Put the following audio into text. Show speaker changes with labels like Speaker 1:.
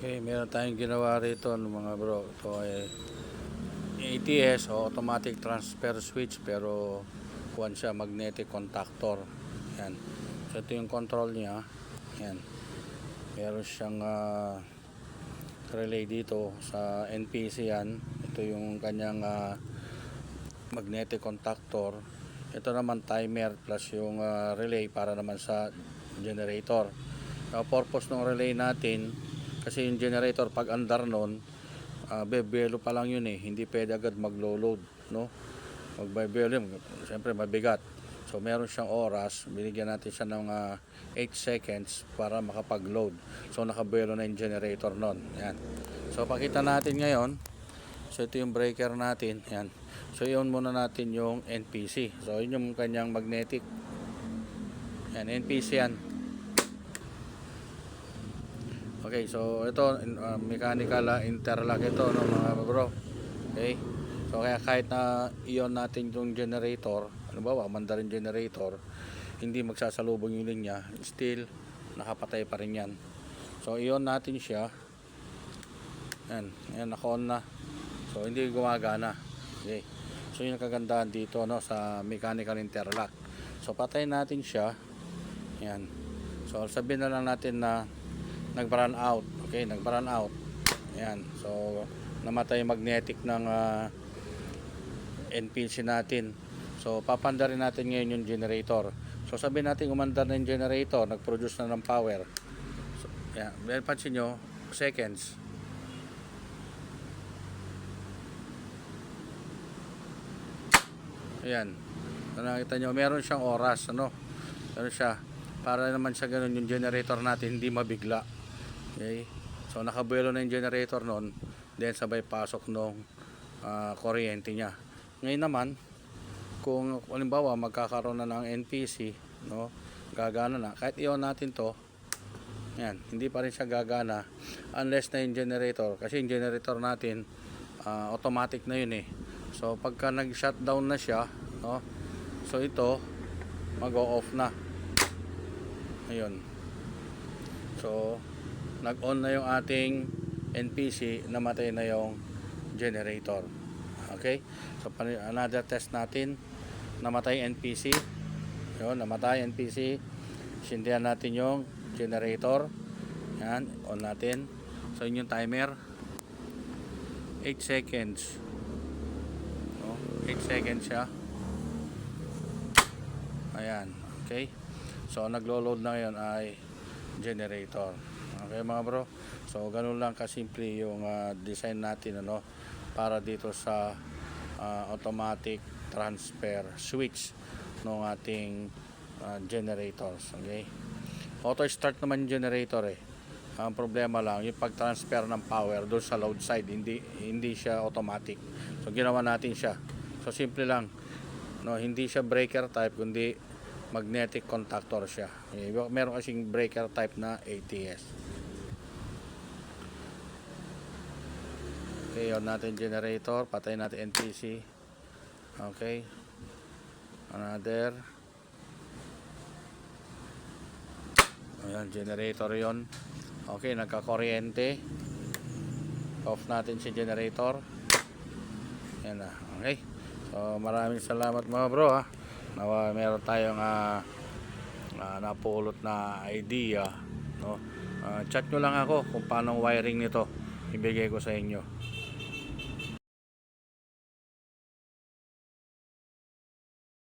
Speaker 1: Okay, meron tayong ginawa rito mga bro. Ito ay ATS o automatic transfer switch, pero kuwan siya, magnetic contactor. Yan. So ito yung control niya. Yan. Meron siyang relay dito sa NPC yan. Ito yung kanyang magnetic contactor. Ito naman timer plus yung relay para naman sa generator. Ang purpose ng relay natin, kasi yung generator pag andar nun, bebelo pa lang yun hindi pwede agad maglo-load, no? Magbebelo yun, siyempre mabigat. So meron siyang oras, binigyan natin siya ng 8 seconds para makapag-load. So nakabelo na yung generator nun. Yan. So pakita natin ngayon. So ito yung breaker natin. Yan. So yun muna natin yung NPC. So yun yung kanyang magnetic. Yan, NPC yan. Okay, so ito mechanical interlock ito, no, mga bro. Okay. So kaya kahit na iyon natin yung generator, halimbawa manda rin generator, hindi magsasalubong yung linya, still nakapatay pa rin yan. So iyon natin siya. Yan, naka-on na. So hindi gumagana. Okay. So yun ang kagandahan dito, no, sa mechanical interlock. So patayin natin siya. Yan. So sabihin na lang natin na nag-burn out. Okay, nag-burn out. Ayan. So namatay yung magnetic ng NPC natin. So papandarin natin ngayon yung generator. So sabihin natin umandar na yung generator, nag-produce na ng power. So, ayan. Dahil pansin nyo, seconds. Ayan. So, nakita nyo, meron siyang oras. Ano? Meron siya. Para naman sa ganun yung generator natin hindi mabigla. Okay? So nakabuelo na yung generator noon, then sabay pasok nung kuryente niya. Ngayon naman, kung halimbawa magkakaroon na ng NPC, no, gagana na. Kahit iyon natin to, yan, hindi pa rin siya gagana unless na yung generator, kasi yung generator natin automatic na yun So pagka nag-shutdown na siya, no, so ito mag-off na. Ayun. So nag-on na yung ating NPC, namatay na yung generator. Okay? So another test natin, namatay NPC. Yun, namatay NPC. Sindihan natin yung generator. Yan, on natin. So yun yung timer. 8 seconds. No? 8 seconds siya. Ayan, okay? So naglo-load na ngayon ay generator. Okay mga bro, so ganun lang kasimple yung design natin, ano, para dito sa automatic transfer switch ng ating generators. Okay, auto start naman yung generator ang problema lang yung pag-transfer ng power doon sa load side, hindi siya automatic. So ginawa natin siya, so simple lang, no, hindi siya breaker type kundi magnetic contactor siya. Okay, meron kasing breaker type na ATS. Okay, on natin generator, patay natin NPC. Okay, another. Ayan, generator yon. Okay, nagka-kuryente. Off natin si generator. Yan na, okay. So maraming salamat mga bro Nawa meron tayong napulot na idea, no. Chat nyo lang ako kung paano wiring nito, ibigay ko sa inyo.